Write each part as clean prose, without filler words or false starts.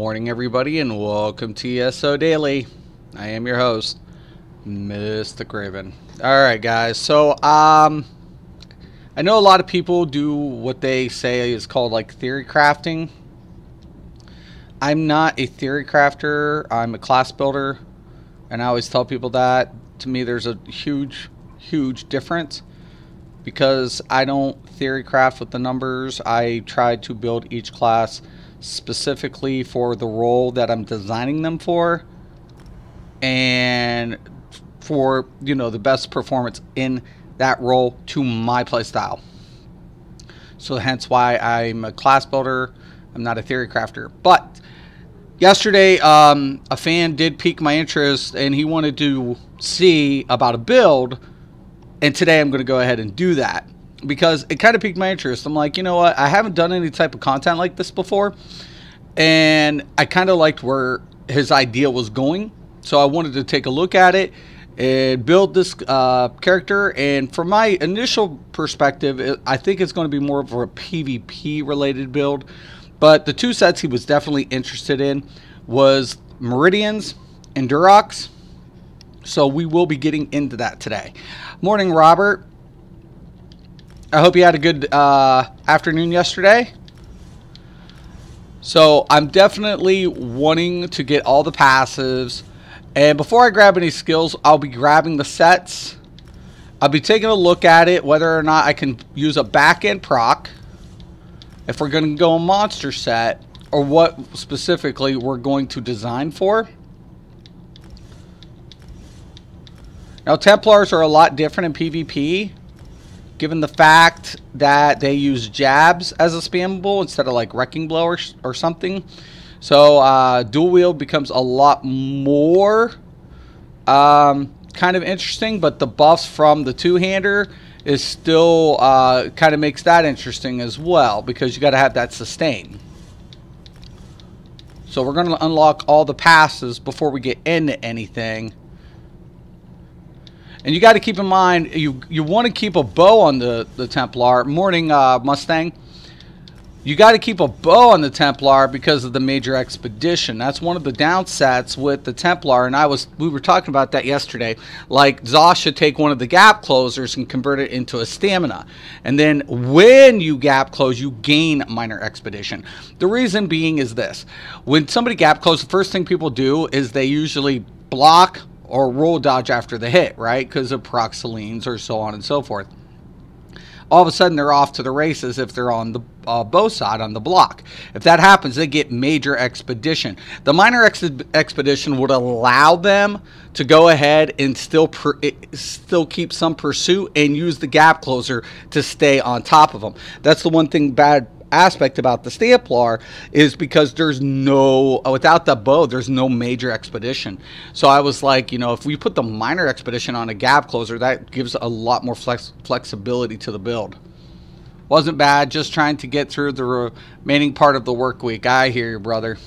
Morning, everybody, and welcome to ESO Daily. I am your host, Mr. Craven. Alright, guys, so, I know a lot of people do what they say is called, like, theory crafting. I'm not a theory crafter. I'm a class builder, and I always tell people that. To me, there's a huge difference, because I don't theory craft with the numbers. I try to build each class specifically for the role that I'm designing them for, and for, you know, the best performance in that role to my play style. So hence why I'm a class builder. I'm not a theory crafter. But yesterday, a fan did pique my interest, and he wanted to see about a build, and today I'm going to go ahead and do that, because it kind of piqued my interest. I'm like, you know what? I haven't done any type of content like this before, and I kind of liked where his idea was going. So I wanted to take a look at it and build this character. And from my initial perspective, I think it's going to be more of a PvP related build. But the two sets he was definitely interested in was Meridians and Durocs. So we will be getting into that today. Morning, Robert. I hope you had a good afternoon yesterday. So I'm definitely wanting to get all the passives. And before I grab any skills, I'll be grabbing the sets. I'll be taking a look at it, whether or not I can use a back-end proc, if we're going to go a monster set, or what specifically we're going to design for. Now, Templars are a lot different in PvP, given the fact that they use jabs as a spammable instead of like Wrecking Blow or something. So dual wield becomes a lot more kind of interesting, but the buffs from the two-hander is still kind of makes that interesting as well, because you got to have that sustain. So we're going to unlock all the passes before we get into anything. And you got to keep in mind, you want to keep a bow on the Templar. Morning, Mustang. You got to keep a bow on the Templar because of the major expedition. That's one of the downsets with the Templar, and we were talking about that yesterday. Like, Zoss should take one of the gap closers and convert it into a stamina. And then when you gap close, you gain minor expedition. The reason being is this. When somebody gap closes, the first thing people do is they usually block or roll dodge after the hit, right? Because of proxylines or so on and so forth. All of a sudden, they're off to the races if they're on the bow side, on the block. If that happens, they get major expedition. The minor expedition would allow them to go ahead and still keep some pursuit and use the gap closer to stay on top of them. That's the one thing bad aspect about the Stamplar, is because there's no, without the bow, there's no major expedition. So I was like, you know, if we put the minor expedition on a gap closer, that gives a lot more flexibility to the build. Wasn't bad, just trying to get through the remaining part of the work week. I hear you, brother.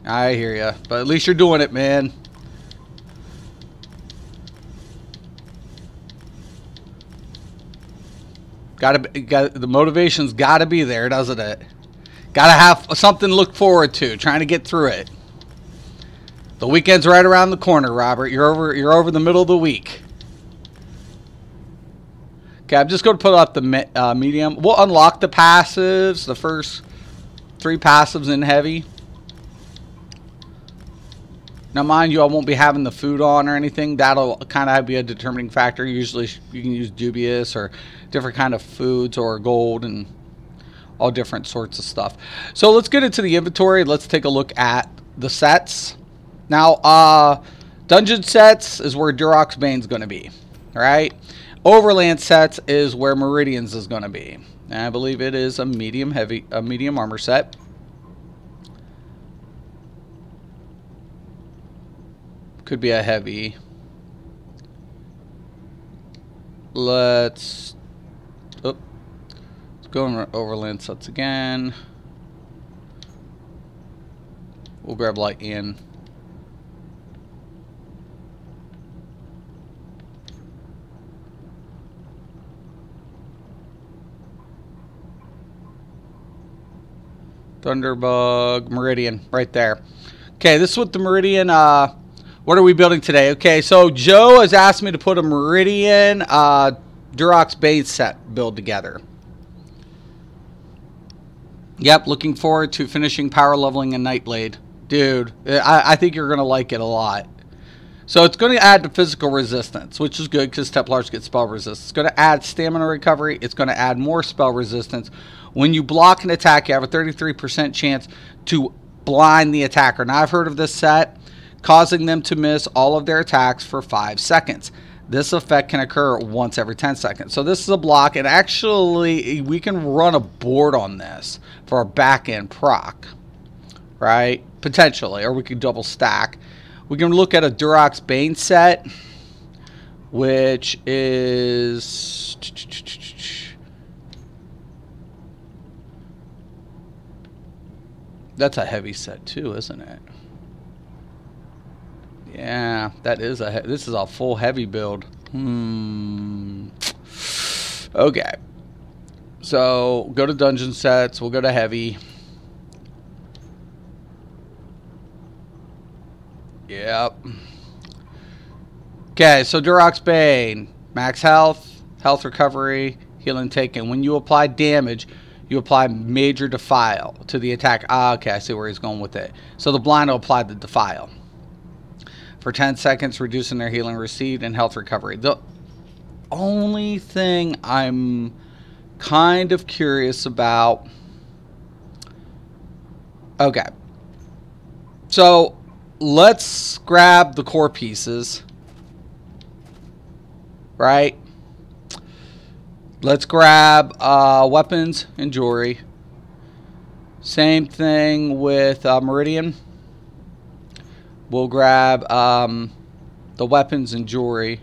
I hear you, but at least you're doing it, man. The motivation's got to be there, doesn't it? Got to have something to look forward to, trying to get through it. The weekend's right around the corner, Robert. You're over the middle of the week. Okay, I'm just going to put up the medium. We'll unlock the passives, the first 3 passives in heavy. Now, mind you, I won't be having the food on or anything. That'll kind of be a determining factor. Usually, you can use dubious or different kind of foods or gold and all different sorts of stuff. So let's get into the inventory. Let's take a look at the sets. Now, dungeon sets is where Durocs Bane's going to be. All right. Overland sets is where Meridians is going to be. And I believe it is a medium armor set. Could be a heavy. Let's go on overland sets again. We'll grab light in. Thunderbug, Meridian, right there. Okay, this is what the Meridian, what are we building today? Okay, so Joe has asked me to put a Meridian Durox base set build together. Yep, looking forward to finishing power leveling and Nightblade. Dude, I think you're going to like it a lot. So it's going to add the physical resistance, which is good because Templars get spell resistance. It's going to add stamina recovery. It's going to add more spell resistance. When you block an attack, you have a 33% chance to blind the attacker. Now, I've heard of this set, causing them to miss all of their attacks for 5 seconds. This effect can occur once every 10 seconds. So this is a block, and actually we can run a board on this for a back-end proc, right? Potentially, or we could double stack. We can look at a Durox Bane set, which is... That's a heavy set too, isn't it? Yeah, that is this is a full heavy build. Okay. So, go to dungeon sets. We'll go to heavy. Yep. Okay, so Durox Bane. Max health, health recovery, healing taken. When you apply damage, you apply major defile to the attack. Ah, okay, I see where he's going with it. So the blind will apply the defile. For 10 seconds, reducing their healing received and health recovery. The only thing I'm kind of curious about... Okay. So, let's grab the core pieces. Right? Let's grab weapons and jewelry. Same thing with Meridian. We'll grab the weapons and jewelry.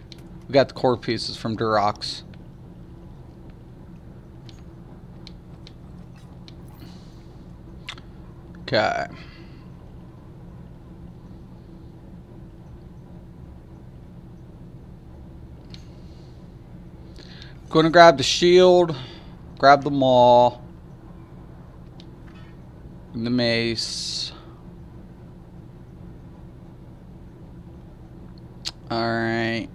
We got the core pieces from Durox. Okay. Going to grab the shield, grab the maul, and the mace. Alright.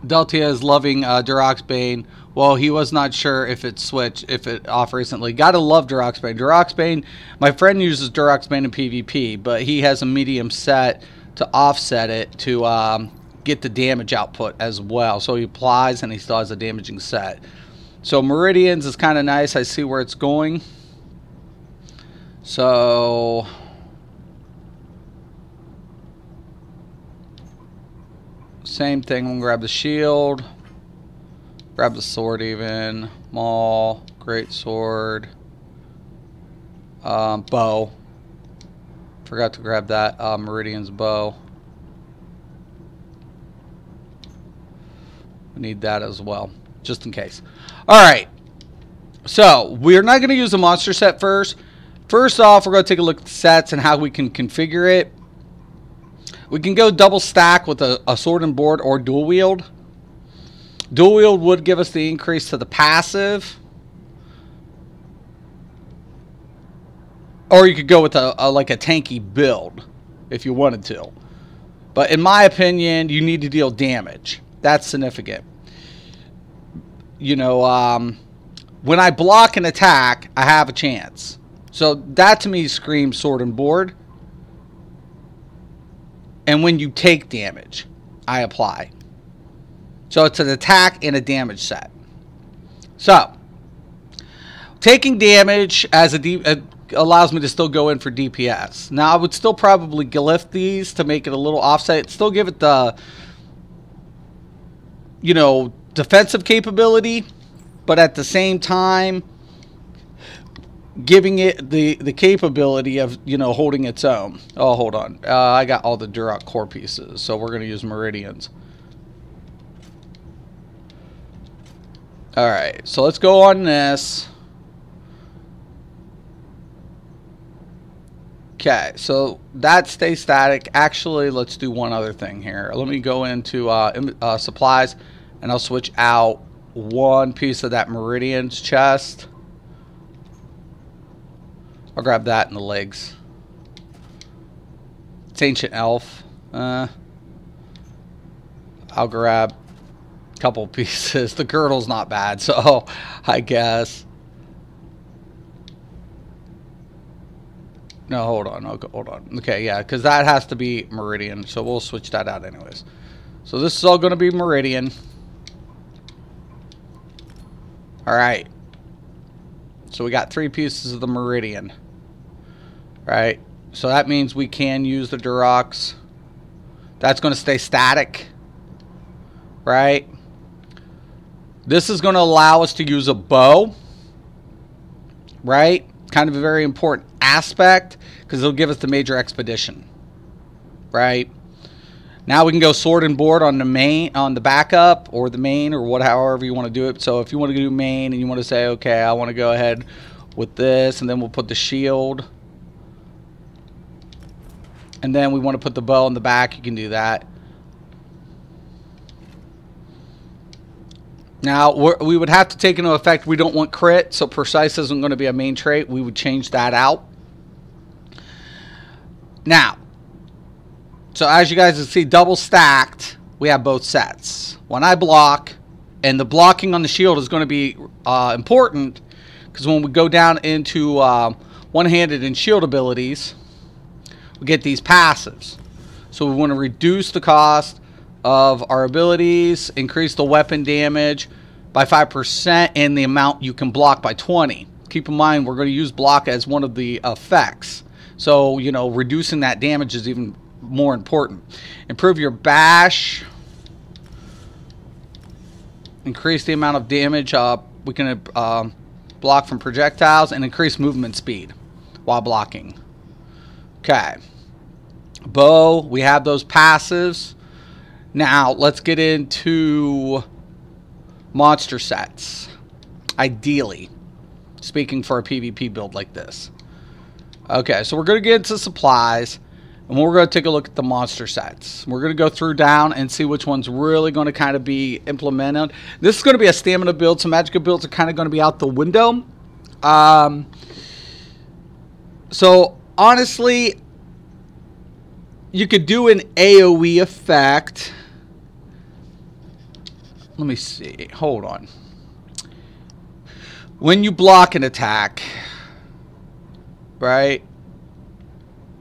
Deltia is loving Durox Bane. Well, he was not sure if it switched, if it off recently. Gotta love Durox Bane. Durox Bane, my friend uses Durox Bane in PvP, but he has a medium set to offset it to get the damage output as well. So he applies and he still has a damaging set. So Meridians is kind of nice. I see where it's going. So same thing. I'm gonna grab the shield, grab the sword, even maul, great sword, bow. Forgot to grab that Meridian's bow. We need that as well, just in case. Alright, so we're not going to use the monster set first. First off, we're going to take a look at the sets and how we can configure it. We can go double stack with a sword and board or dual wield. Dual wield would give us the increase to the passive. Or you could go with like a tanky build if you wanted to. But in my opinion, you need to deal damage. That's significant. You know, when I block an attack, I have a chance. So that to me screams sword and board. And when you take damage, I apply. So it's an attack and a damage set. So, taking damage as allows me to still go in for DPS. Now, I would still probably glyph these to make it a little offset. Still give it the, you know, defensive capability, but at the same time, giving it the capability of, you know, holding its own. Oh, hold on. I got all the Durox core pieces, so we're going to use Meridians. Alright, so let's go on this. Okay, so that stays static. Actually, let's do one other thing here. Let me go into supplies, and I'll switch out one piece of that Meridian's chest. I'll grab that in the legs. It's Ancient Elf. I'll grab a couple pieces. The girdle's not bad, so I guess. No, hold on. Hold on. Okay, yeah, because that has to be Meridian, so we'll switch that out anyways. So this is all going to be Meridian. Alright. So we got 3 pieces of the Meridian. Right? So that means we can use the Durox. That's going to stay static. Right? This is going to allow us to use a bow. Right? Kind of a very important aspect, because it'll give us the major expedition. Right? Now we can go sword and board on the main, on the backup, or the main, or however you want to do it. So if you want to do main and you want to say, okay, I want to go ahead with this, and then we'll put the shield, and then we want to put the bow on the back, you can do that. Now we would have to take into effect we don't want crit, so precise isn't going to be a main trait. We would change that out. Now, so as you guys can see, double stacked, we have both sets. When I block, and the blocking on the shield is going to be important, because when we go down into one-handed and shield abilities, we get these passives. So we want to reduce the cost of our abilities, increase the weapon damage by 5%, and the amount you can block by 20. Keep in mind, we're going to use block as one of the effects. So, you know, reducing that damage is even more important. Improve your bash. Increase the amount of damage we can block from projectiles, and increase movement speed while blocking. Okay. Bow, we have those passives. Now, let's get into monster sets. Ideally, speaking for a PvP build like this. Okay, so we're going to get into supplies, and we're going to take a look at the monster sets. We're going to go through down and see which one's really going to kind of be implemented. This is going to be a stamina build, so magical builds are kind of going to be out the window. So, honestly, you could do an AoE effect. Let me see. Hold on. When you block an attack, right?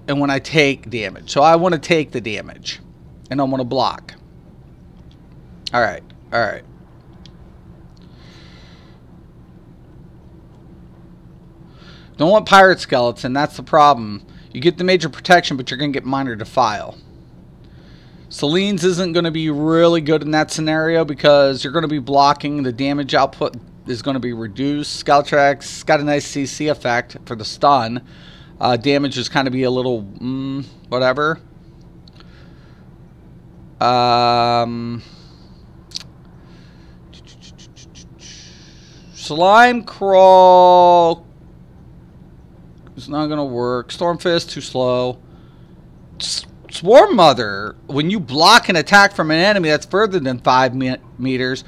And when I take damage. So I want to take the damage. And I want to block. Alright. Alright. Don't want pirate skeleton. That's the problem. You get the major protection, but you're going to get minor defile. Selene's isn't going to be really good in that scenario, because you're going to be blocking. The damage output is going to be reduced. Skeltrax got a nice CC effect for the stun. Damage is kind of be a little whatever. Slime Crawl is not going to work. Stormfist, too slow. Swarm Mother, when you block an attack from an enemy that's further than 5 meters,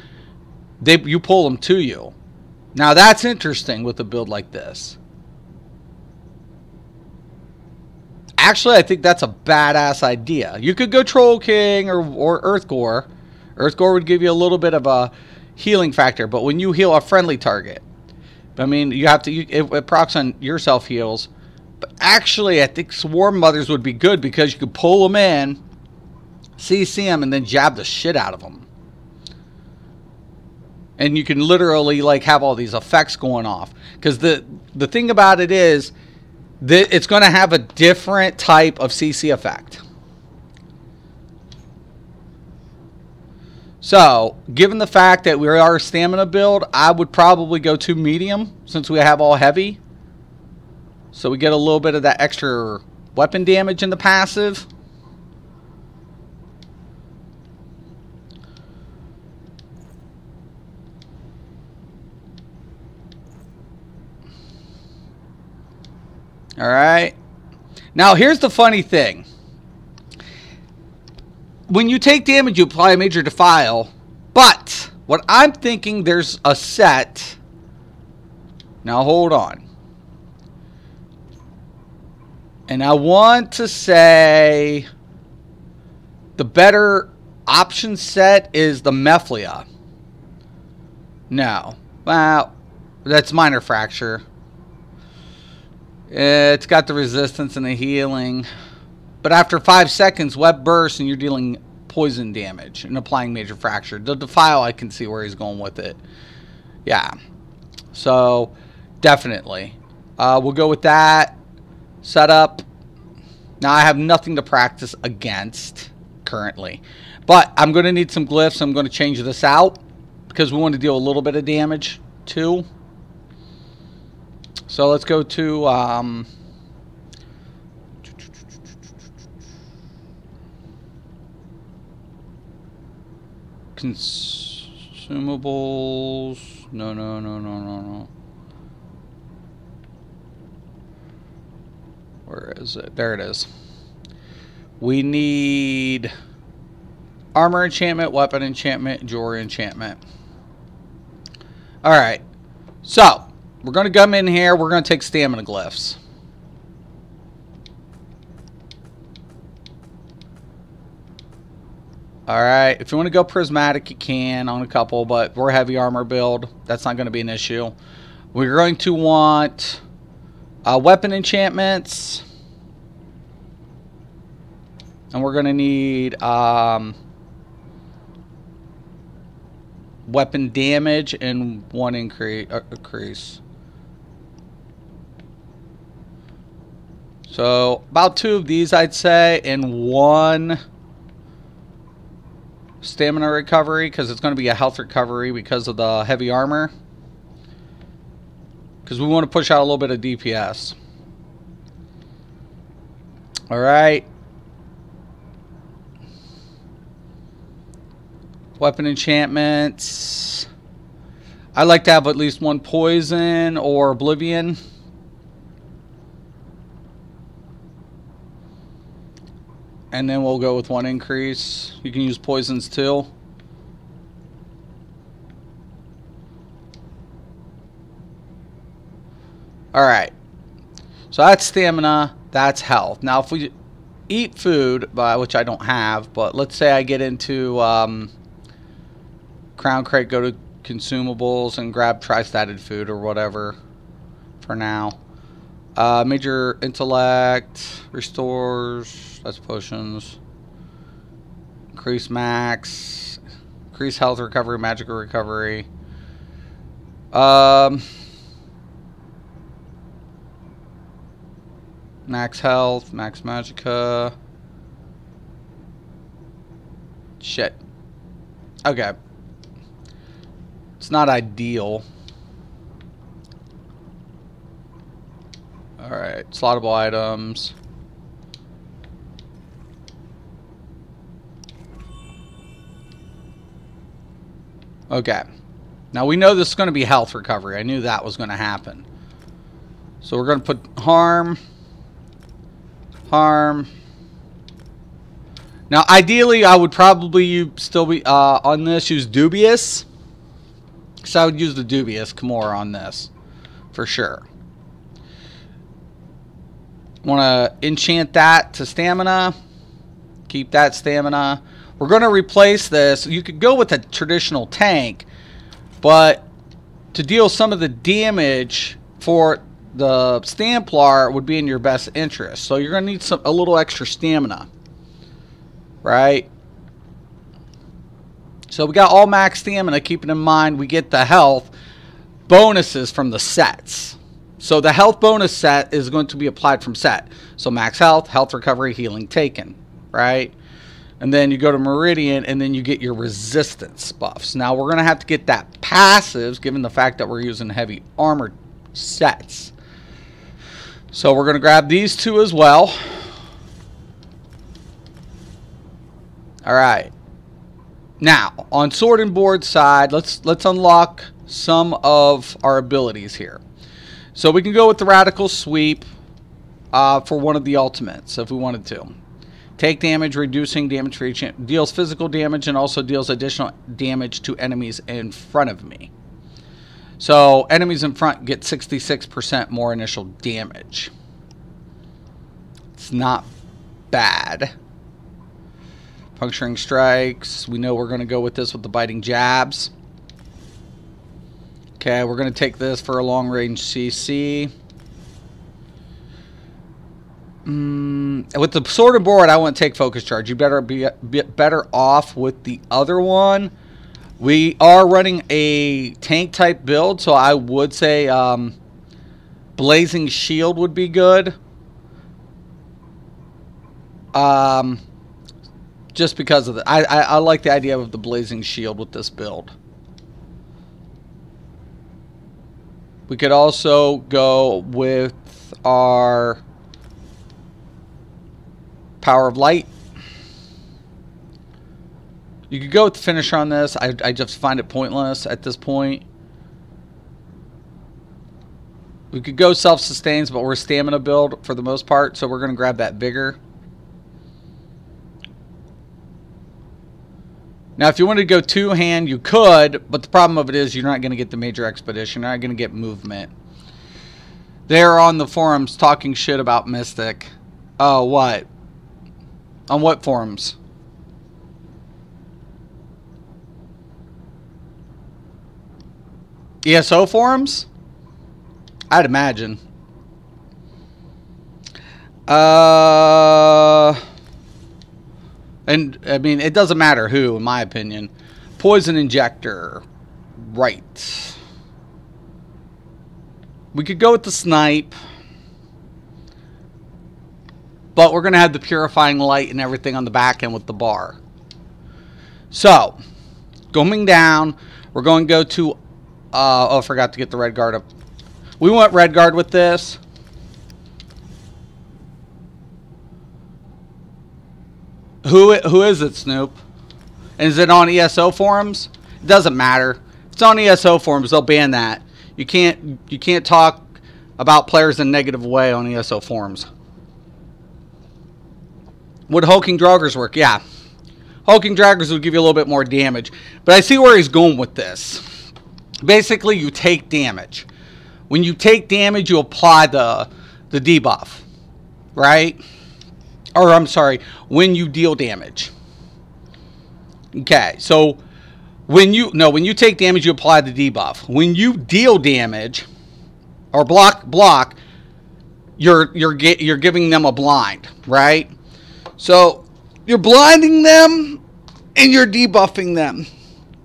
you pull them to you. Now that's interesting with a build like this. Actually, I think that's a badass idea. You could go Troll King or Earth Gore. Earth Gore would give you a little bit of a healing factor, but when you heal a friendly target, I mean, you have to, it procs on yourself heals. But actually, I think Swarm Mothers would be good, because you could pull them in, CC them, and then jab the shit out of them. And you can literally, like, have all these effects going off. Because the thing about it is that it's going to have a different type of CC effect. So, given the fact that we are a stamina build, I would probably go to medium, since we have all heavy. So we get a little bit of that extra weapon damage in the passive. Alright. Now here's the funny thing. When you take damage, you apply a major defile. But What I'm thinking, there's a set. Now hold on. And I want to say the better option set is the Mephilia. No. Well, that's minor fracture. It's got the resistance and the healing. But after 5 seconds, web bursts and you're dealing poison damage and applying major fracture. The Defile, I can see where he's going with it. Yeah. So, definitely. We'll go with that. Setup. Now, I have nothing to practice against currently. But I'm going to need some glyphs. I'm going to change this out because we want to deal a little bit of damage too. So, let's go to... consumables. No. Where is it? There it is. We need armor enchantment, weapon enchantment, jewelry enchantment. Alright. So, we're going to come in here. We're going to take stamina glyphs. Alright, if you want to go prismatic, you can on a couple, but we're heavy armor build. That's not going to be an issue. We're going to want weapon enchantments. And we're going to need weapon damage and 1 increase. So, about 2 of these, I'd say, and 1... stamina recovery, because it's going to be a health recovery because of the heavy armor. Because we want to push out a little bit of DPS. Alright. Weapon enchantments. I like to have at least 1 poison or oblivion. And then we'll go with 1 increase. You can use poisons too. Alright. So that's stamina. That's health. Now if we eat food, which I don't have, but let's say I get into Crown Crate, go to consumables and grab tri-statted food or whatever for now. Major intellect, restores, that's potions. Increase max, increase health recovery, magical recovery. Max health, max magica. Shit. Okay. It's not ideal. Alright, slottable items. Okay. Now we know this is going to be health recovery. I knew that was going to happen. So we're going to put harm. Harm. Now ideally I would probably still be on this use dubious. So I would use the dubious Kimura on this. For sure. Want to enchant that to stamina. Keep that stamina. We're going to replace this. You could go with a traditional tank, but to deal some of the damage for the Stamplar would be in your best interest. So you're going to need a little extra stamina. Right? So we got all max stamina, keeping in mind we get the health bonuses from the sets. So the health bonus set is going to be applied from set. So max health, health recovery, healing taken, right? And then you go to Meridian and then you get your resistance buffs. Now we're going to have to get that passives given the fact that we're using heavy armor sets. So we're going to grab these 2 as well. Alright. Now, on Sword and Board side, let's unlock some of our abilities here. So we can go with the Radical Sweep for one of the ultimates if we wanted to. Take damage, reducing damage for each. Deals physical damage and also deals additional damage to enemies in front of me. So enemies in front get 66% more initial damage. It's not bad. Puncturing strikes. We know we're going to go with this with the biting jabs. Okay, we're going to take this for a long range CC. With the sword and board, I wouldn't take focus charge. You better be better off with the other one. We are running a tank type build, so I would say blazing shield would be good. Just because of the, I like the idea of the blazing shield with this build. We could also go with our power of light. You could go with the finisher on this. I just find it pointless at this point. We could go self-sustains, but we're stamina build for the most part, so we're going to grab that vigor. Now, if you wanted to go two-hand, you could, but the problem of it is you're not going to get the major expedition. You're not going to get movement. They're on the forums talking shit about Mystic. Oh, what? On what forums? ESO forums? I'd imagine. And, I mean, it doesn't matter who, in my opinion. Poison injector. Right. We could go with the snipe. But we're going to have the purifying light and everything on the back end with the bar. So, going down, we're going to go to... oh, I forgot to get the red guard up. We want red guard with this. Who is it, Snoop? And is it on ESO forums? It doesn't matter. If it's on ESO forums, they'll ban that. You can't talk about players in a negative way on ESO forums. Would hulking draggers work? Yeah. Hulking draggers would give you a little bit more damage. But I see where he's going with this. Basically, you take damage. When you take damage, you apply the debuff. Right? Or, I'm sorry, when you deal damage. Okay, so when you take damage, you apply the debuff. When you deal damage or block, you're giving them a blind, right? So you're blinding them and you're debuffing them.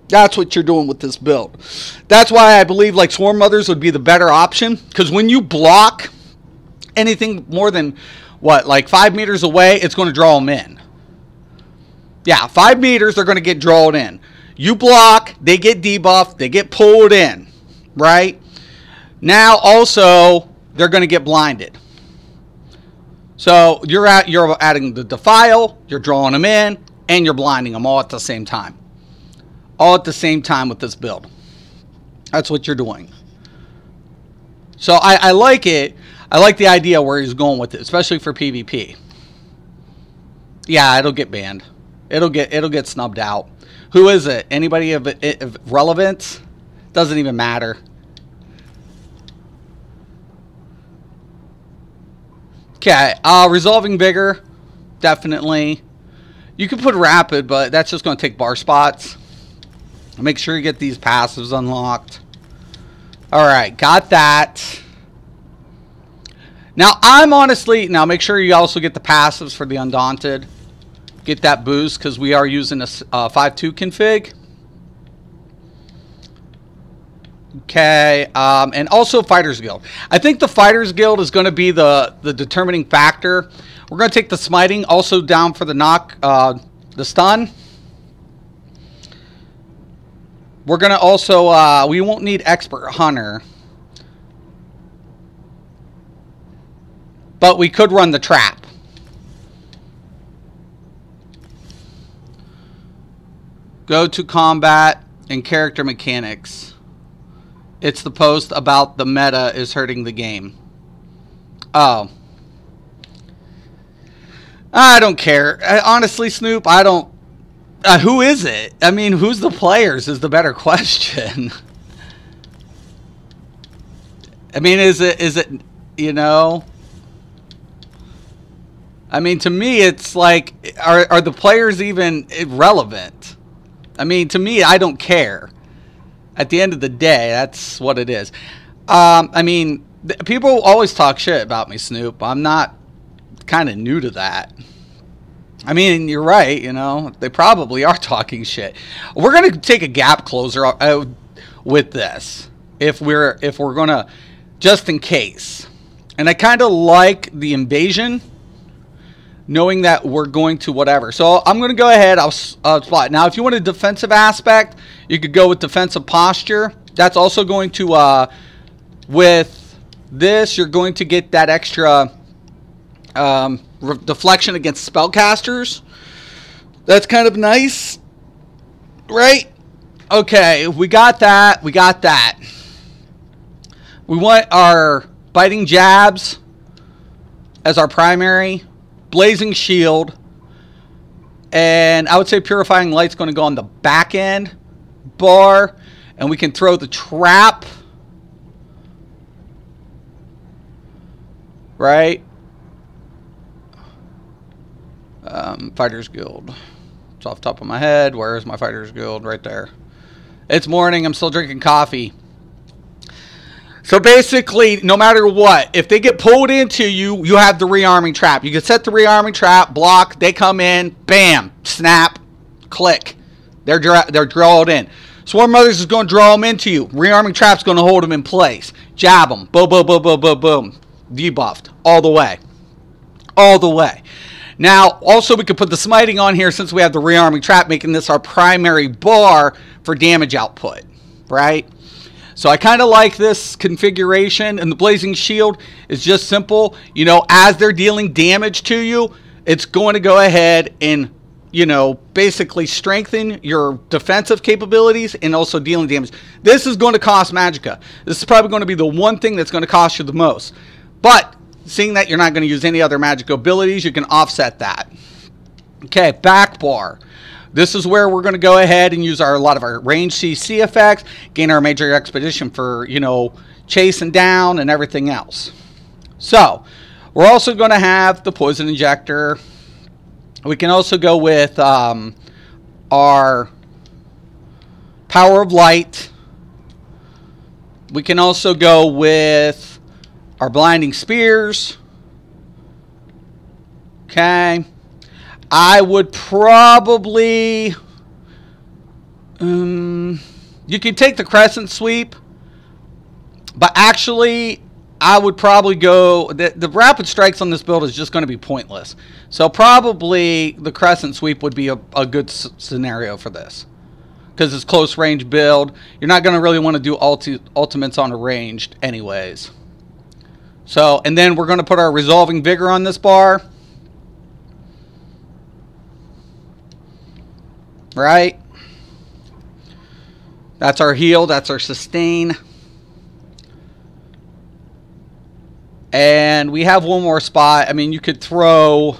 That's what you're doing with this build. That's why I believe like Swarm Mothers would be the better option, because when you block anything more than what, like 5 meters away, it's going to draw them in. Yeah, 5 meters, they're going to get drawn in. You block, they get debuffed, they get pulled in, right? Now, also, they're going to get blinded. So, you're adding the defile, you're drawing them in, and you're blinding them all at the same time. All at the same time with this build. That's what you're doing. So, I like it. I like the idea where he's going with it, especially for PvP. Yeah, it'll get banned. It'll get snubbed out. Who is it? Anybody of relevance? Doesn't even matter. Okay, resolving vigor, definitely. You can put rapid, but that's just going to take bar spots. Make sure you get these passives unlocked. All right, got that. Now, now make sure you also get the passives for the Undaunted. Get that boost, because we are using a 5.2 config. Okay, and also Fighters Guild. I think the Fighters Guild is going to be the determining factor. We're going to take the smiting also down for the knock, the stun. We're going to also, we won't need Expert Hunter. But we could run the trap. Go to combat and character mechanics. It's the post about the meta is hurting the game. Oh. I don't care. Honestly, Snoop, I don't. Who is it? I mean, who's the players is the better question. I mean, is it, you know? I mean, to me, it's like, are the players even relevant? I mean, to me, I don't care. At the end of the day, that's what it is. I mean, people always talk shit about me, Snoop. I'm not kind of new to that. I mean, you're right, you know. They probably are talking shit. We're going to take a gap closer with this. If we're going to, just in case. And I kind of like the invasion, knowing that we're going to whatever. So I'm going to go ahead. I'll spot. Now, if you want a defensive aspect, you could go with defensive posture. That's also going to, with this, you're going to get that extra deflection against spellcasters. That's kind of nice, right? Okay, we got that. We got that. We want our biting jabs as our primary, blazing shield, and I would say purifying light's going to go on the back end bar, and we can throw the trap, right? Fighters Guild. It's off the top of my head. Where is my Fighters Guild? Right there. It's morning. I'm still drinking coffee. So basically, no matter what, if they get pulled into you, you have the rearming trap. You can set the rearming trap, block, they come in, bam, snap, click. They're drawn in. Swarm Mothers is going to draw them into you. Rearming trap's going to hold them in place. Jab them. Boom, boom, boom, boom, boom, boom. Debuffed. All the way. All the way. Now, also we could put the smiting on here since we have the rearming trap, making this our primary bar for damage output, right? So I kind of like this configuration, and the Blazing Shield is just simple. You know, as they're dealing damage to you, it's going to go ahead and, you know, basically strengthen your defensive capabilities and also dealing damage. This is going to cost Magicka. This is probably going to be the one thing that's going to cost you the most. But seeing that you're not going to use any other magic abilities, you can offset that. Okay, back bar. This is where we're going to go ahead and use a lot of our range CC effects, gain our major expedition for, you know, chasing down and everything else. So, we're also going to have the poison injector. We can also go with our power of light. We can also go with our blinding spears. Okay. I would probably, you could take the crescent sweep, but actually I would probably go, the rapid strikes on this build is just going to be pointless. So probably the crescent sweep would be a good scenario for this. Because it's close range build. You're not going to really want to do ultimates on a ranged anyways. So, and then we're going to put our Resolving Vigor on this bar. Right? That's our heal. That's our sustain. And we have one more spot. I mean, you could throw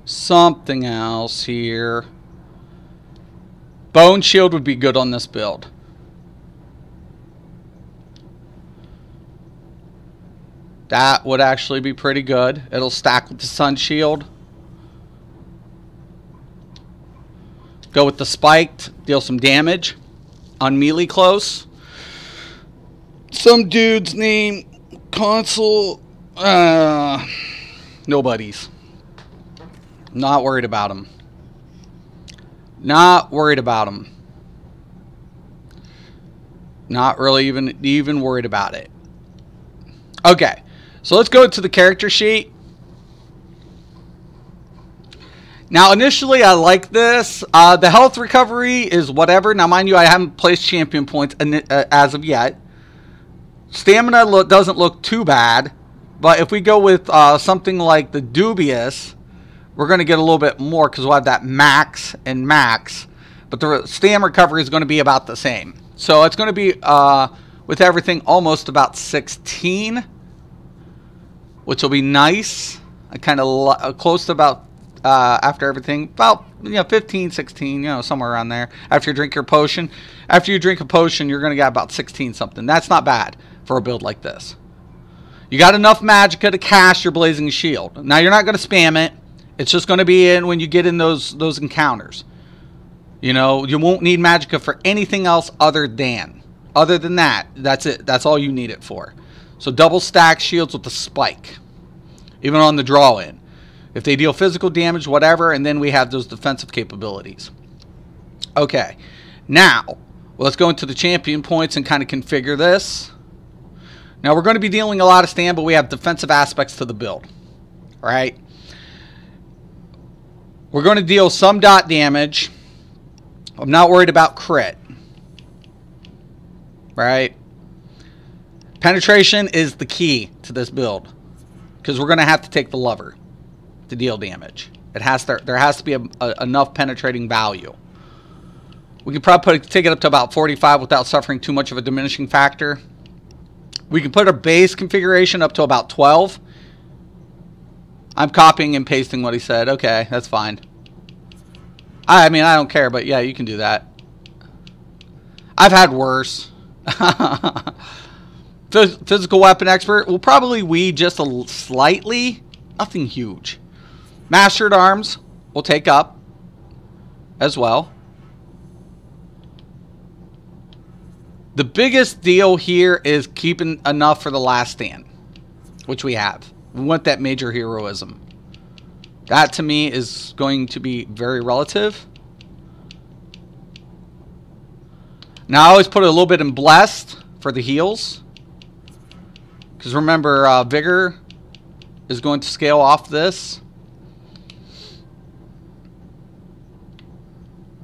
something else here. Bone Shield would be good on this build. That would actually be pretty good. It'll stack with the Sun Shield. Go with the Spiked. Deal some damage on melee close. Some dude's name, Consul. Nobody's. Not worried about him. Not worried about him. Not really even worried about it. Okay. So let's go to the character sheet. Now, initially, I like this. The health recovery is whatever. Now, mind you, I haven't placed champion points as of yet. Stamina doesn't look too bad. But if we go with something like the Dubious, we're going to get a little bit more because we'll have that max and max. But the stamina recovery is going to be about the same. So it's going to be, with everything, almost about 16. Which will be nice. I kind of close to about after everything. About 15, 16, somewhere around there. After you drink your potion. After you drink a potion, you're going to get about 16 something. That's not bad for a build like this. You got enough magicka to cast your Blazing Shield. Now, you're not going to spam it. It's just going to be in when you get in those encounters. You won't need magicka for anything else other than that. That's it. That's all you need it for. So double stack shields with the spike. Even on the draw in. If they deal physical damage, whatever, and then we have those defensive capabilities. Okay. Now, let's go into the champion points and kind of configure this. Now, we're going to be dealing a lot of stand, but we have defensive aspects to the build. All right? We're going to deal some dot damage. I'm not worried about crit. Right? Penetration is the key to this build. Because we're going to have to take the lever to deal damage. There has to be enough penetrating value. We can probably take it up to about 45 without suffering too much of a diminishing factor. We can put our base configuration up to about 12. I'm copying and pasting what he said. Okay, that's fine. I mean, I don't care, but yeah, you can do that. I've had worse. Physical weapon expert will probably weed just slightly. Nothing huge. Mastered arms will take up as well. The biggest deal here is keeping enough for the last stand, which we have. We want that major heroism. That to me is going to be very relative. Now I always put a little bit in blessed for the heals. Because remember, vigor is going to scale off this.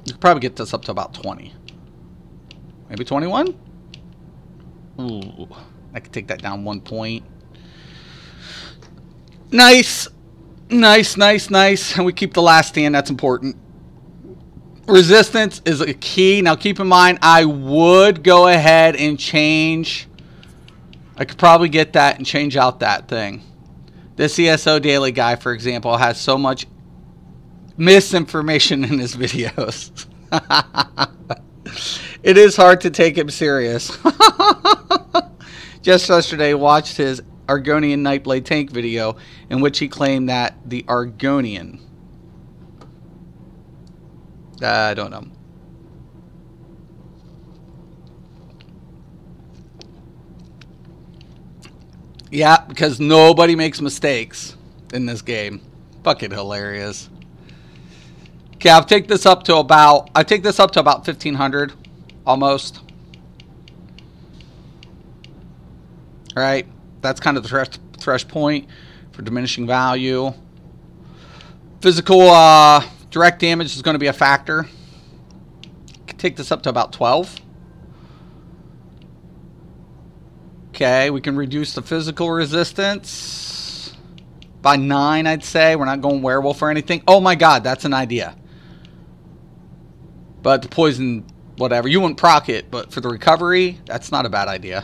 You could probably get this up to about 20. Maybe 21? Ooh, I could take that down 1 point. Nice. Nice, nice, nice. And we keep the last stand. That's important. Resistance is a key. Now keep in mind, I would go ahead and change. I could probably get that and change out that thing. This ESO Daily guy, for example, has so much misinformation in his videos. It is hard to take him serious. Just yesterday, watched his Argonian Nightblade tank video in which he claimed that the Argonian... I don't know. Yeah, because nobody makes mistakes in this game. Fucking hilarious. Okay, I'll take this up to about 1500 almost. All right, that's kind of the thresh point for diminishing value. Physical direct damage is going to be a factor. Can take this up to about 12. Okay, we can reduce the physical resistance by 9, I'd say. We're not going werewolf or anything. Oh my god, that's an idea. But the poison, whatever. You wouldn't proc it, but for the recovery, that's not a bad idea.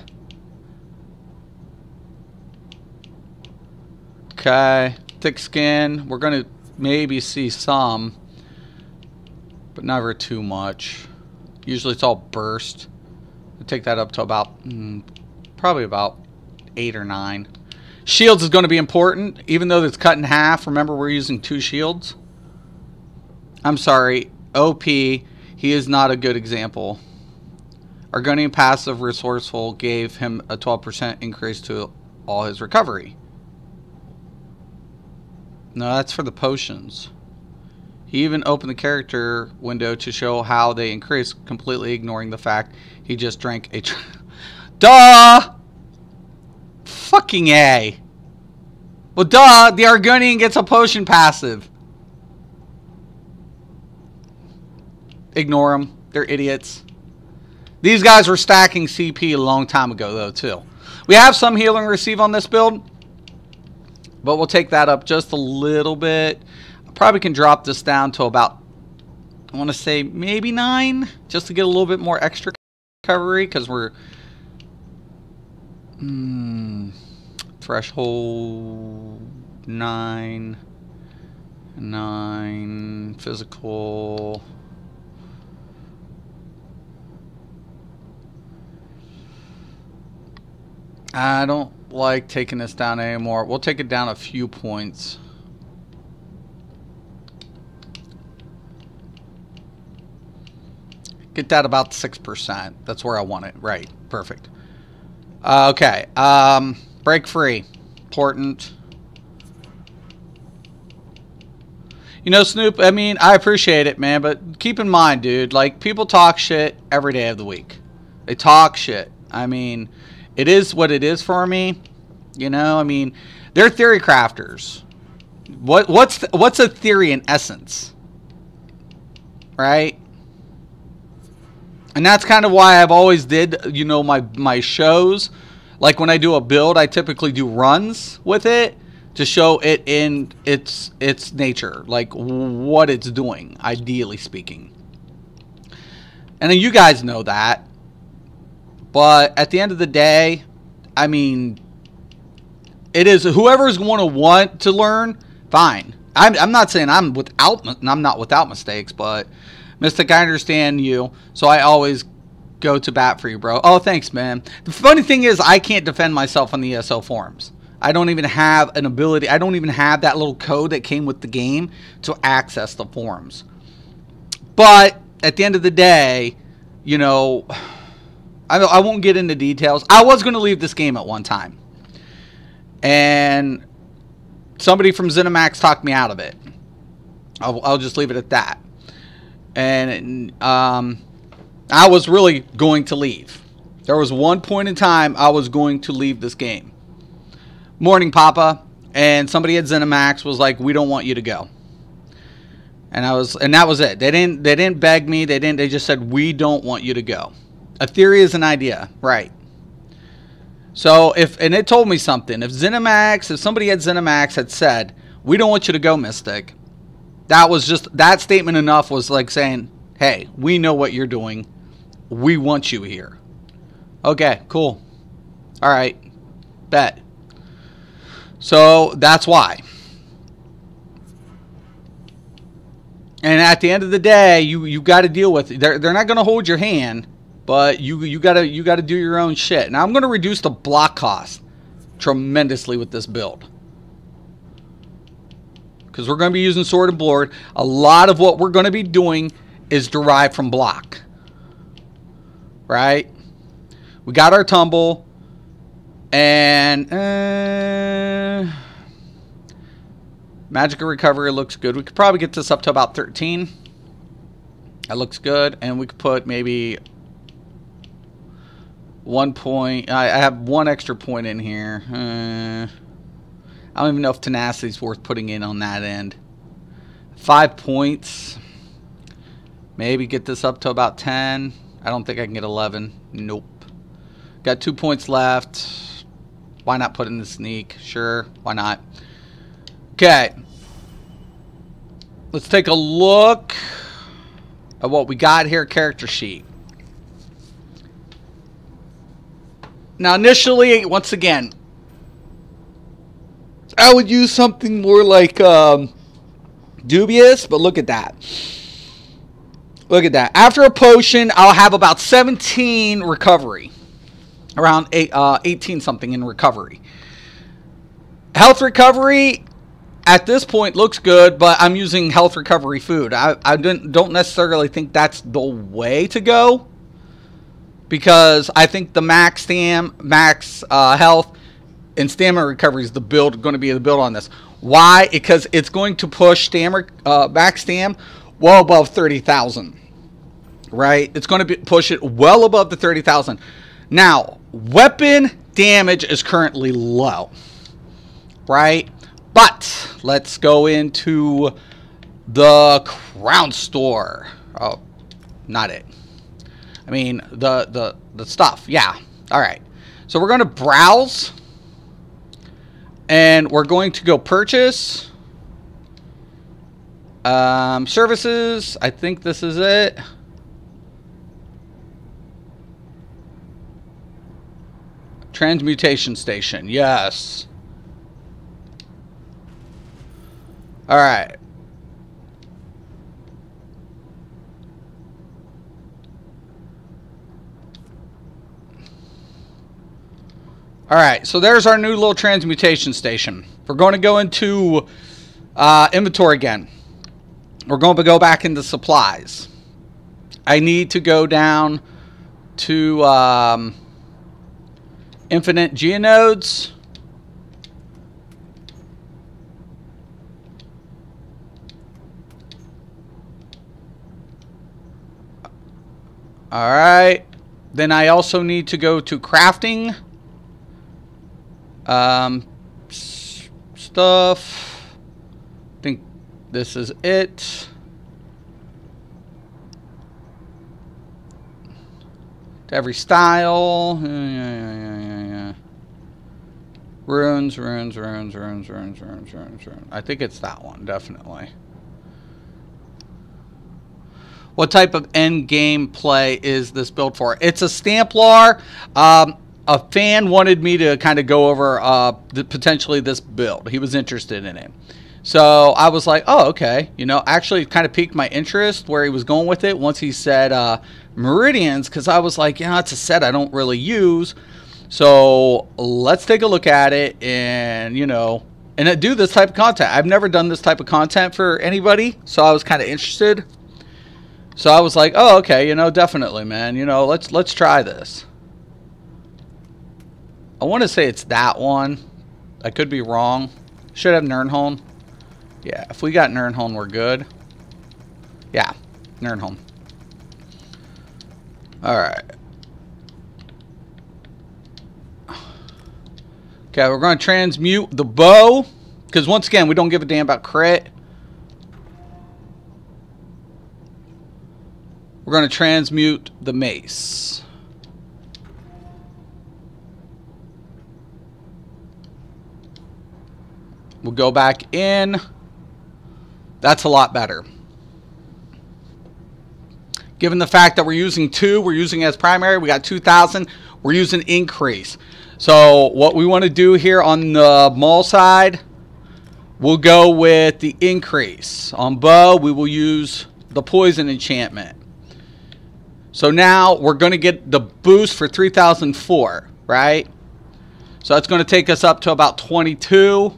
Okay, thick skin. We're going to maybe see some, but never too much. Usually it's all burst. I'll take that up to about... probably about 8 or 9. Shields is going to be important, even though it's cut in half. Remember, we're using 2 shields. I'm sorry, OP, he is not a good example. Argonian passive resourceful gave him a 12% increase to all his recovery. No, that's for the potions. He even opened the character window to show how they increase, completely ignoring the fact he just drank a... Duh! Fucking A. Well, duh, the Argonian gets a potion passive. Ignore them. They're idiots. These guys were stacking CP a long time ago, though, too. We have some healing receive on this build, but we'll take that up just a little bit. I probably can drop this down to about, I want to say, maybe 9, just to get a little bit more extra recovery, because we're... threshold 9. 9 physical. I don't like taking this down anymore. We'll take it down a few points. Get that about 6%. That's where I want it. Right. Perfect. Okay. Break free. Important. You know, Snoop, I mean, I appreciate it, man, but keep in mind, dude, like, people talk shit every day of the week. They talk shit. I mean, it is what it is for me. You know, I mean, they're theory crafters. What's a theory in essence? Right? And that's kind of why I've always did, you know, my shows. Like when I do a build, I typically do runs with it to show it in its nature, like what it's doing, ideally speaking. And then you guys know that. But at the end of the day, I mean, it is whoever's going to want to learn, fine. I'm not saying I'm not without mistakes, but Mystic, I understand you, so I always go to bat for you, bro. Oh, thanks, man. The funny thing is, I can't defend myself on the ESO forums. I don't even have an ability. I don't even have that little code that came with the game to access the forums. But at the end of the day, you know, I won't get into details. I was going to leave this game at one time, and somebody from ZeniMax talked me out of it. I'll just leave it at that. And I was really going to leave. There was one point in time I was going to leave this game. Morning, Papa. And somebody at ZeniMax was like, "We don't want you to go." And that was it. They didn't beg me. They just said, "We don't want you to go." A theory is an idea, right? So and it told me something. If somebody at ZeniMax had said, "We don't want you to go, Mystic," that statement enough was like saying, "Hey, we know what you're doing. We want you here." Okay, cool. All right, bet. So that's why. And at the end of the day, you got to deal with it. They're not going to hold your hand, but you got to do your own shit. Now I'm going to reduce the block cost tremendously with this build, because we're going to be using Sword and Board. A lot of what we're going to be doing is derived from block. Right? We got our tumble. And Magic Recovery looks good. We could probably get this up to about 13. That looks good. And we could put maybe 1 point. I have 1 extra point in here. I don't even know if Tenacity is worth putting in on that end. 5 points. Maybe get this up to about 10. I don't think I can get 11. Nope. Got 2 points left. Why not put in the sneak? Sure, why not? Okay. Let's take a look at what we got here. Character sheet. Now, initially, once again, I would use something more like dubious, but look at that. Look at that. After a potion, I'll have about 17 recovery. Around 18 something in recovery. Health recovery at this point looks good, but I'm using health recovery food. I don't necessarily think that's the way to go, because I think the max health and stamina recovery is going to be the build on this. Why? Because it's going to push max stam well above 30,000. Right? It's going to push it well above the 30,000. Now, weapon damage is currently low, right? But let's go into the crown store. Oh, not it. I mean, the stuff. Yeah. All right. So we're going to browse, and we're going to go purchase services. I think this is it. Transmutation station, yes. Alright. Alright, so there's our new little transmutation station. We're going to go into inventory again. We're going to go back into supplies. I need to go down to infinite geonodes. Alright. Then I also need to go to crafting. Stuff. I think this is it. To every style. Yeah. Runes. I think it's that one, definitely. What type of end game play is this build for? It's a Stamplar. A fan wanted me to kind of go over potentially this build. He was interested in it. So I was like, oh, okay. You know, actually kind of piqued my interest where he was going with it once he said Meridians, because I was like, yeah, it's a set I don't really use. So let's take a look at it and, you know, and do this type of content. I've never done this type of content for anybody, so I was kind of interested. So I was like, oh, okay, you know, definitely, man. You know, let's try this. I want to say it's that one. I could be wrong. Should have Nirnholm. Yeah, if we got Nirnholm, we're good. Yeah, Nirnholm. Alright. Okay, we're going to transmute the bow. Because once again, we don't give a damn about crit. We're going to transmute the mace. We'll go back in. That's a lot better. Given the fact that we're using 2, we're using as primary, we got 2,000, we're using increase. So what we want to do here on the maul side, we'll go with the increase. On bow, we will use the poison enchantment. So now we're going to get the boost for 3,004, right? So that's going to take us up to about 22.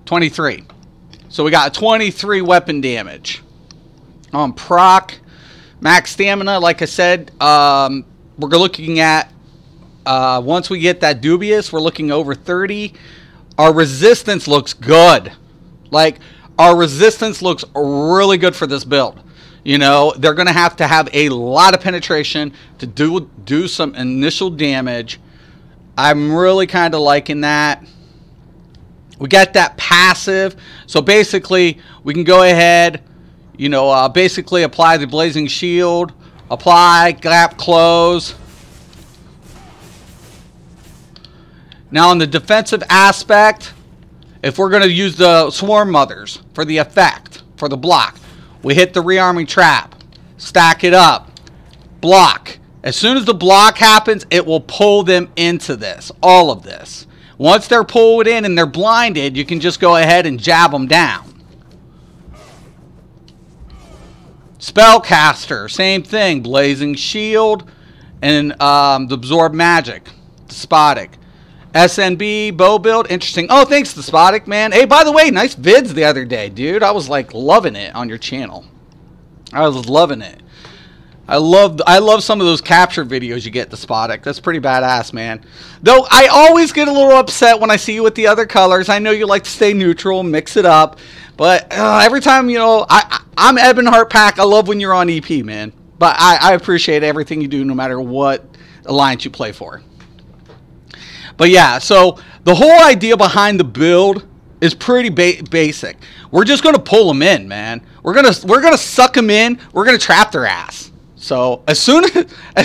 23. So we got 23 weapon damage. On proc, max stamina, like I said, we're looking at, once we get that dubious, we're looking over 30. Our resistance looks good. Like, our resistance looks really good for this build. You know, they're going to have a lot of penetration to do some initial damage. I'm really kind of liking that. We got that passive. So basically, we can go ahead, you know, basically apply the blazing shield. Apply, gap, close. Now on the defensive aspect, if we're going to use the Swarm Mothers for the effect, for the block, we hit the rearming trap. Stack it up. Block. As soon as the block happens, it will pull them into this. All of this. Once they're pulled in and they're blinded, you can just go ahead and jab them down. Spellcaster, same thing. Blazing Shield and the Absorb Magic. Despotic. SNB, bow build, interesting. Oh, thanks, Despotic, man. Hey, by the way, nice vids the other day, dude. I was, like, loving it on your channel. I was loving it. I love some of those capture videos you get, Despotic. That's pretty badass, man. Though I always get a little upset when I see you with the other colors. I know you like to stay neutral, mix it up. But every time, you know, I'm Ebonheart Pack. I love when you're on EP, man. But I appreciate everything you do no matter what alliance you play for. But yeah, so the whole idea behind the build is pretty basic. We're just going to pull them in, man. We're going to suck them in. We're going to trap their ass. So as soon as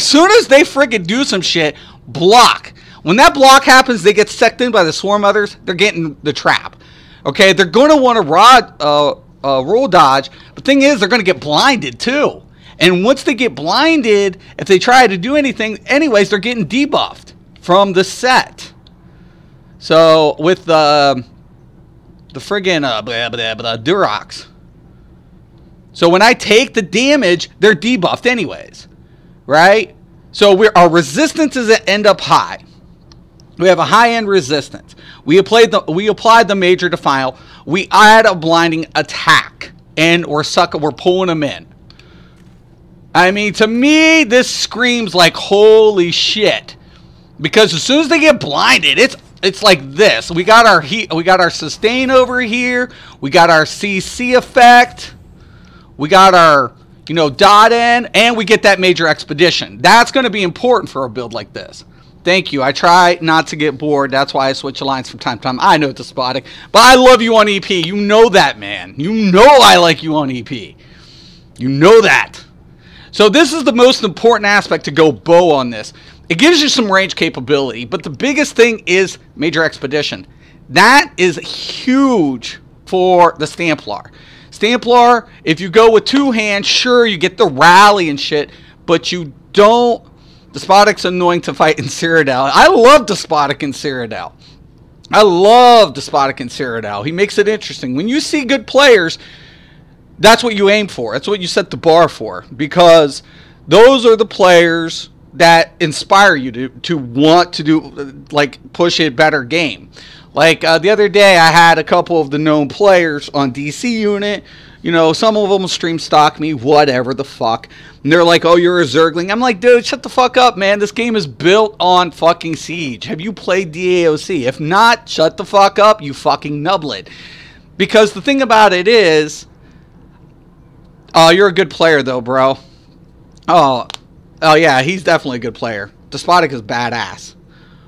they friggin' do some shit, block. When that block happens, they get sucked in by the Swarm Mothers. They're getting the trap. Okay, they're going to want to roll dodge. The thing is, they're going to get blinded too. And once they get blinded, if they try to do anything, anyways, they're getting debuffed from the set. So with the friggin' Durox. So when I take the damage, they're debuffed anyways, right? So our resistances end up high. We have a high-end resistance. We applied the major defile. We add a blinding attack, and we're pulling them in. I mean, to me, this screams like holy shit. Because as soon as they get blinded, it's like this. We got our sustain over here. We got our CC effect. We got our, dot in, and we get that major expedition. That's going to be important for a build like this. Thank you. I try not to get bored. That's why I switch lines from time to time. I know it's despotic, but I love you on EP. You know that, man. You know I like you on EP. You know that. So this is the most important aspect to go bow on this. It gives you some range capability, but the biggest thing is major expedition. That is huge for the Stamplar. Stamplar, if you go with two hands, sure, you get the rally and shit, but you don't. Despotic's annoying to fight in Cyrodiil. I love Despotic in Cyrodiil. I love Despotic in Cyrodiil. He makes it interesting. When you see good players, that's what you aim for. That's what you set the bar for, because those are the players that inspire you to want to do, like, push a better game. Like, the other day, I had a couple of the known players on DC unit. Some of them stream stock me, whatever the fuck. And they're like, oh, you're a Zergling. I'm like, dude, shut the fuck up, man. This game is built on fucking Siege. Have you played DAOC? If not, shut the fuck up, you fucking nublet. Because the thing about it is, you're a good player, though, bro. Oh, yeah, he's definitely a good player. Despotic is badass.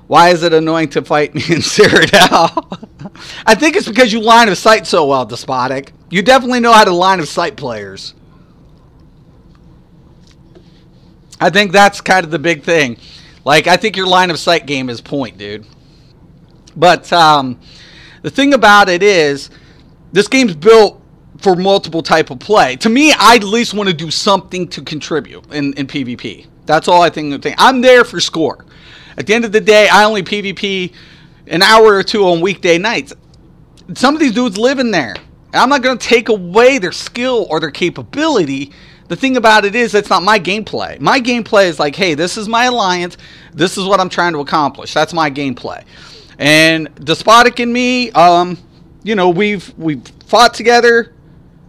Why is it annoying to fight me in Cyrodiil? I think it's because you line of sight so well, Despotic. You definitely know how to line of sight players. I think that's kind of the big thing. Like, I think your line of sight game is point, dude. But the thing about it is, this game's built for multiple type of play. To me, I at least want to do something to contribute in PvP. That's all I think. I'm there for score. At the end of the day, I only PvP an hour or two on weekday nights. Some of these dudes live in there. I'm not going to take away their skill or their capability. The thing about it is, that's not my gameplay. My gameplay is like, hey, this is my alliance. This is what I'm trying to accomplish. That's my gameplay. And Despotic and me, we've fought together,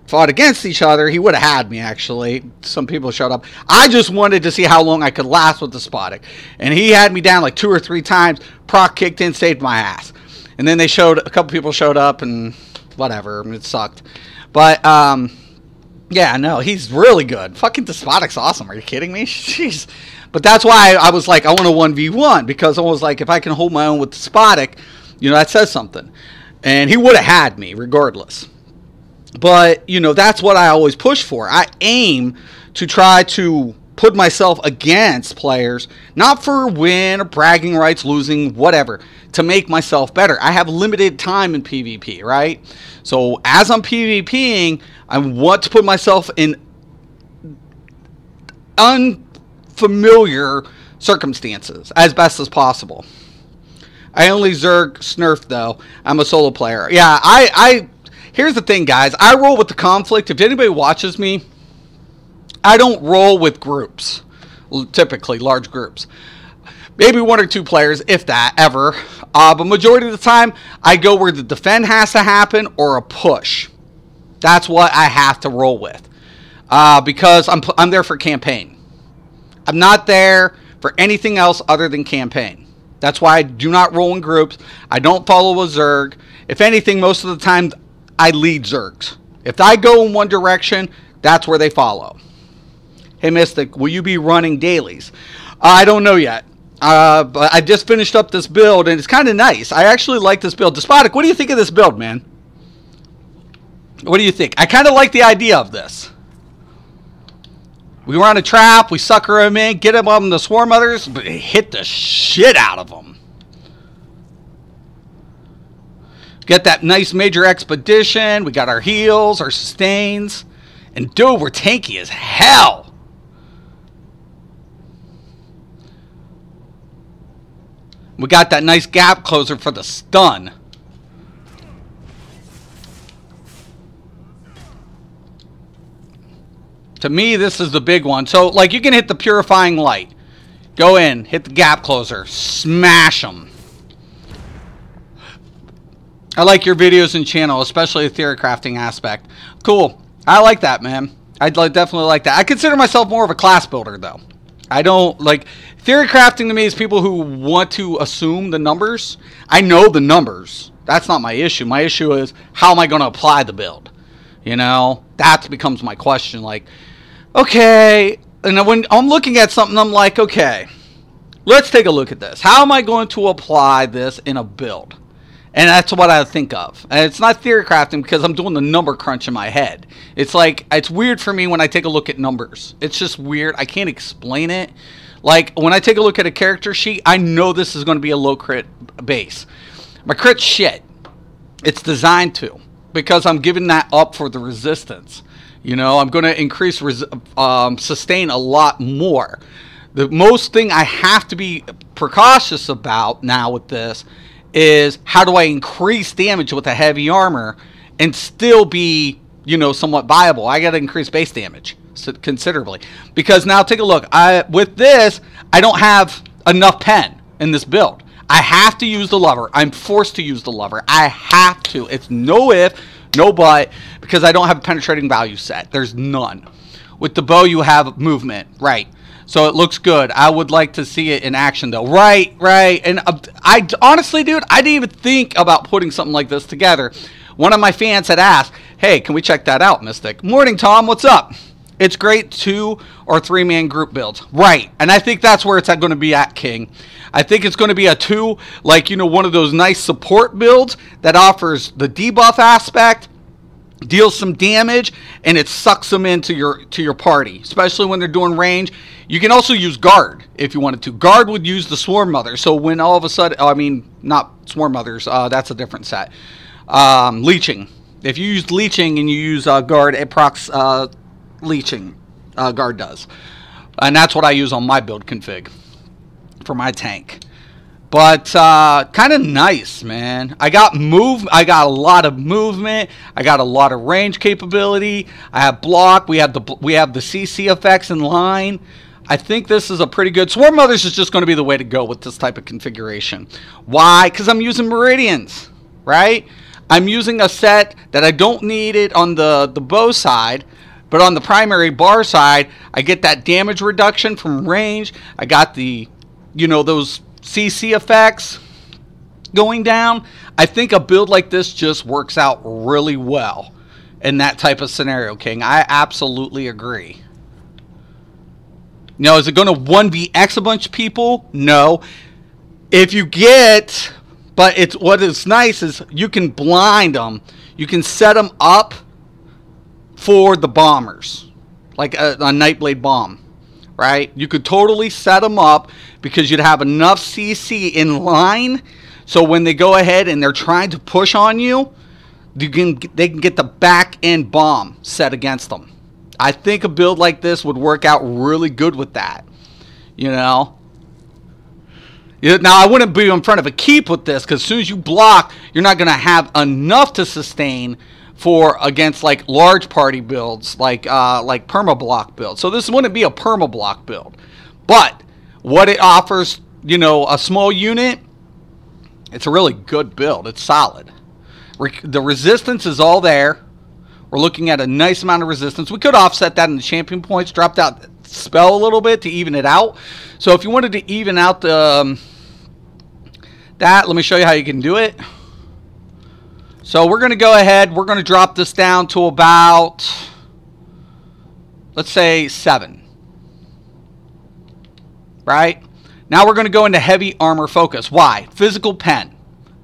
fought against each other. He would have had me, actually. Some people showed up. I just wanted to see how long I could last with Despotic. And he had me down like 2 or 3 times. Proc kicked in, saved my ass. And then a couple people showed up and whatever. It sucked. But, yeah, no, he's really good. Fucking Despotic's awesome. Are you kidding me? Jeez. But that's why I was like, I want a 1v1. Because I was like, if I can hold my own with Despotic, that says something. And he would have had me, regardless. But, that's what I always push for. I aim to try to put myself against players, not for win or bragging rights, losing, whatever, to make myself better. I have limited time in PvP, right? So as I'm PvPing, I want to put myself in unfamiliar circumstances as best as possible. I only Zerg Snurf, though. I'm a solo player. Yeah, here's the thing, guys. I roll with the conflict. If anybody watches me, I don't roll with groups, typically large groups. Maybe 1 or 2 players, if that, ever. But majority of the time, I go where the defend has to happen or a push. That's what I have to roll with, because I'm there for campaign. I'm not there for anything else other than campaign. That's why I do not roll in groups. I don't follow a Zerg. If anything, most of the time, I lead Zergs. If I go in one direction, that's where they follow. Hey, Mystic, will you be running dailies? I don't know yet. But I just finished up this build, and it's kind of nice. I actually like this build. Despotic, what do you think of this build, man? What do you think? I kind of like the idea of this. We run a trap, we sucker him in, get him on the Swarm Others, but hit the shit out of them. Get that nice major expedition. We got our heals, our sustains. And dude, we're tanky as hell. We got that nice gap closer for the stun. To me, this is the big one. So, like, you can hit the Purifying Light. Go in, hit the gap closer, smash them. I like your videos and channel, especially the theory crafting aspect. Cool. I like that, man. I'd definitely like that. I consider myself more of a class builder, though. I don't like theory crafting. To me is people who want to assume the numbers. I know the numbers. That's not my issue. My issue is how am I going to apply the build? You know, that becomes my question. Like, okay, and when I'm looking at something, I'm like, okay, let's take a look at this. How am I going to apply this in a build? And that's what I think of. And it's not theory crafting because I'm doing the number crunch in my head. It's like, it's weird for me when I take a look at numbers. It's just weird. I can't explain it. Like, when I take a look at a character sheet, I know this is going to be a low crit base. My crit's shit. It's designed to. Because I'm giving that up for the resistance. You know, I'm going to increase sustain a lot more. The most thing I have to be precautious about now with this is how do I increase damage with a heavy armor and still be, you know, somewhat viable. I got to increase base damage considerably. Because now take a look. With this, I don't have enough pen in this build. I have to use the lever. I'm forced to use the lever. I have to. It's no if, no but, because I don't have a penetrating value set. There's none. With the bow, you have movement. Right. So it looks good. I would like to see it in action, though. Right. And I honestly, dude, I didn't even think about putting something like this together. One of my fans had asked, hey, can we check that out, Mystic? Morning, Tom. What's up? It's great 2 or 3-man group builds. Right. And I think that's where it's going to be at, King. I think it's going to be a 2, like, you know, one of those nice support builds that offers the debuff aspect, deals some damage, and it sucks them into your party, especially when they're doing range. You can also use guard if you wanted to. Guard would use the swarm mother. So when all of a sudden, I mean, not swarm mothers, that's a different set. Leeching. If you use leeching and you use guard, it procs leeching. Guard does. And that's what I use on my build config for my tank. But kind of nice, man. I got a lot of movement. I got a lot of range capability. I have block. We have the CC effects in line. I think this is a pretty good. Swarm Mothers is just going to be the way to go with this type of configuration. Why? Because I'm using Meridians, right? I'm using a set that I don't need it on the bow side, but on the primary bar side, I get that damage reduction from range. I got the, you know, those CC effects going down. I think a build like this just works out really well in that type of scenario, King. I absolutely agree. Now, is it going to 1vx a bunch of people? No. If you get, but it's what is nice is you can blind them. You can set them up for the bombers, like a Nightblade bomb, right? You could totally set them up because you'd have enough CC in line, so when they go ahead and they're trying to push on you, they can get the back end bomb set against them. I think a build like this would work out really good with that. You know? Now, I wouldn't be in front of a keep with this, because as soon as you block, you're not going to have enough to sustain for against like large party builds, like perma block builds. So this wouldn't be a perma block build. But what it offers, you know, a small unit, it's a really good build. It's solid. The resistance is all there. We're looking at a nice amount of resistance. We could offset that in the champion points, drop that spell a little bit to even it out. So if you wanted to even out the that, let me show you how you can do it. So we're going to go ahead. We're going to drop this down to about, let's say 7. Right? Now we're going to go into heavy armor focus. Why? Physical pen.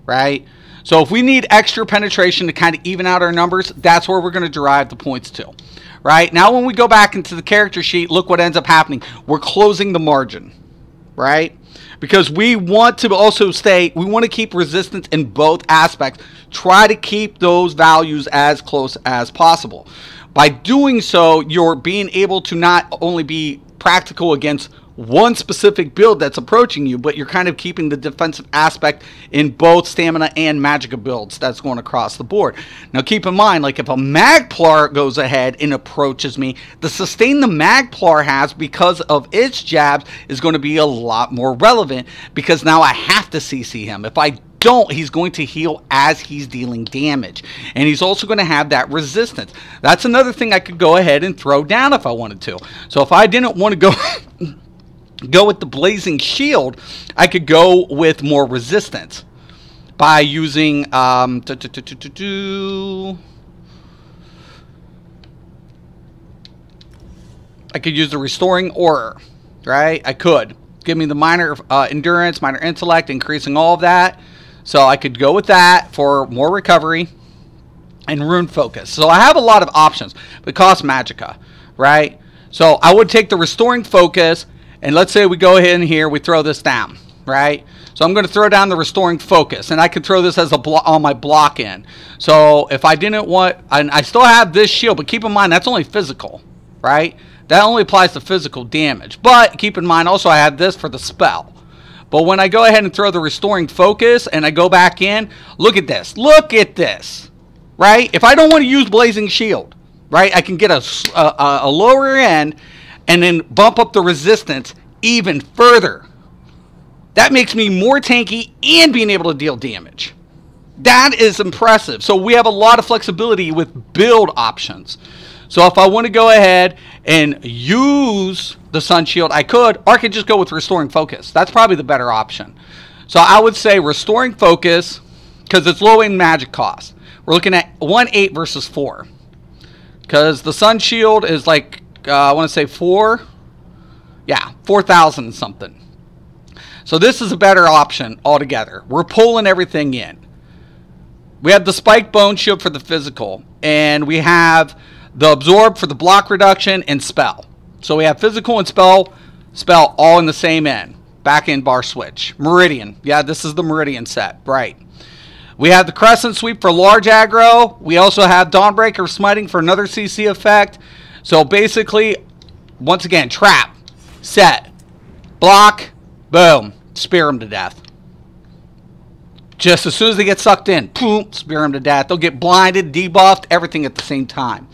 Right? So if we need extra penetration to kind of even out our numbers, that's where we're going to derive the points to. Right? Now when we go back into the character sheet, look what ends up happening. We're closing the margin. Right? Because we want to also we want to keep resistance in both aspects. Try to keep those values as close as possible. By doing so, you're being able to not only be practical against one specific build that's approaching you, but you're kind of keeping the defensive aspect in both stamina and magicka builds that's going across the board. Now keep in mind, like if a Magplar goes ahead and approaches me, the sustain the Magplar has because of its jabs is going to be a lot more relevant, because now I have to CC him. If I don't, he's going to heal as he's dealing damage, and he's also going to have that resistance. That's another thing I could go ahead and throw down if I wanted to. So if I didn't want to go with the blazing shield, I could go with more resistance by using I could use the restoring aura, right? I could give me the minor endurance, minor intellect, increasing all of that. So I could go with that for more recovery and rune focus. So I have a lot of options, but it costs magicka, right? So I would take the restoring focus, and let's say we go ahead in here, we throw this down, right? So I'm going to throw down the restoring focus, and I could throw this as a block on my block in. So if I didn't want, and I still have this shield, but keep in mind that's only physical, right? That only applies to physical damage. But keep in mind also I have this for the spell. But when I go ahead and throw the restoring focus and I go back in, look at this. Look at this, right? If I don't want to use blazing shield, right, I can get a lower end and then bump up the resistance even further. That makes me more tanky and being able to deal damage. That is impressive. So we have a lot of flexibility with build options. So if I want to go ahead and use the Sun Shield, I could, or I could just go with Restoring Focus. That's probably the better option. So I would say Restoring Focus, because it's low in magic cost. We're looking at 1-8 versus 4. Because the Sun Shield is like, I want to say 4. Yeah, 4,000 something. So this is a better option altogether. We're pulling everything in. We have the Spike Bone Shield for the physical. And we have the Absorb for the block reduction and spell. So we have physical and spell all in the same end. Back end bar switch. Meridian. Yeah, this is the Meridian set. Right. We have the Crescent Sweep for large aggro. We also have Dawnbreaker Smiting for another CC effect. So basically, once again, trap, set, block, boom, spear them to death. Just as soon as they get sucked in, boom, spear them to death. They'll get blinded, debuffed, everything at the same time.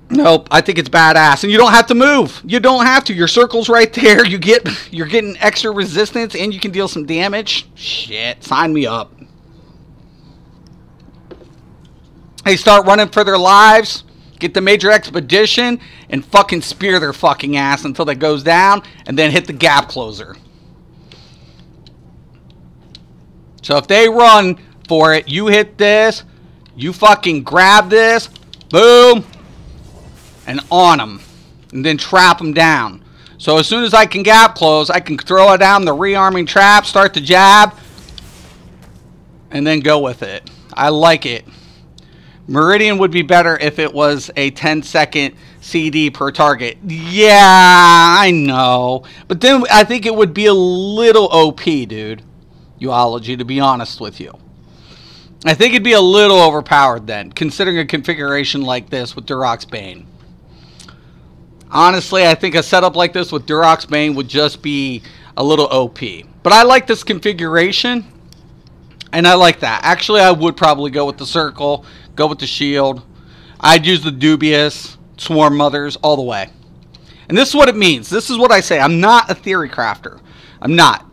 Nope, I think it's badass, and you don't have to move. You don't have to. Your circle's right there. You're getting extra resistance, and you can deal some damage. Shit, sign me up. They start running for their lives. Get the major expedition and fucking spear their fucking ass until that goes down, and then hit the gap closer. So if they run for it, you hit this, you fucking grab this, boom, and on them, and then trap them down. So as soon as I can gap close, I can throw it down the rearming trap, start the jab, and then go with it. I like it. Meridian would be better if it was a 10-second CD per target. Yeah, I know. But then I think it would be a little OP, dude. Uology, to be honest with you. I think it'd be a little overpowered then, considering a configuration like this with Durok's Bane. Honestly, I think a setup like this with Durok's Bane would just be a little OP. But I like this configuration, and I like that. Actually, I would probably go with the circle, go with the shield. I'd use the dubious, swarm mothers, all the way. And this is what it means. This is what I say. I'm not a theory crafter. I'm not.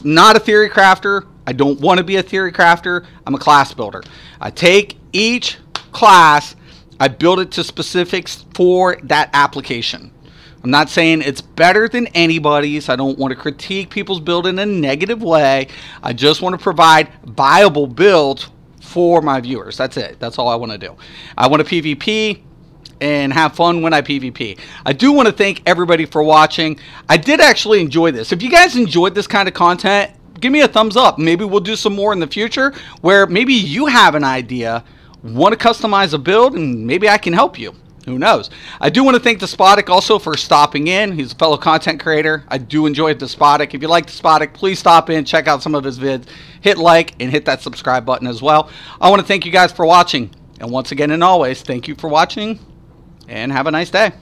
Not a theory crafter. I don't want to be a theory crafter. I'm a class builder. I take each class, I build it to specifics for that application. I'm not saying it's better than anybody's. I don't want to critique people's build in a negative way. I just want to provide viable builds for my viewers. That's it. That's all I want to do. I want to PvP and have fun when I PvP. I do want to thank everybody for watching. I did actually enjoy this. If you guys enjoyed this kind of content, give me a thumbs up. Maybe we'll do some more in the future where maybe you have an idea, want to customize a build, and maybe I can help you. Who knows? I do want to thank Despotic also for stopping in. He's a fellow content creator. I do enjoy Despotic. If you like Despotic, please stop in, check out some of his vids, hit like, and hit that subscribe button as well. I want to thank you guys for watching. And once again and always, thank you for watching, and have a nice day.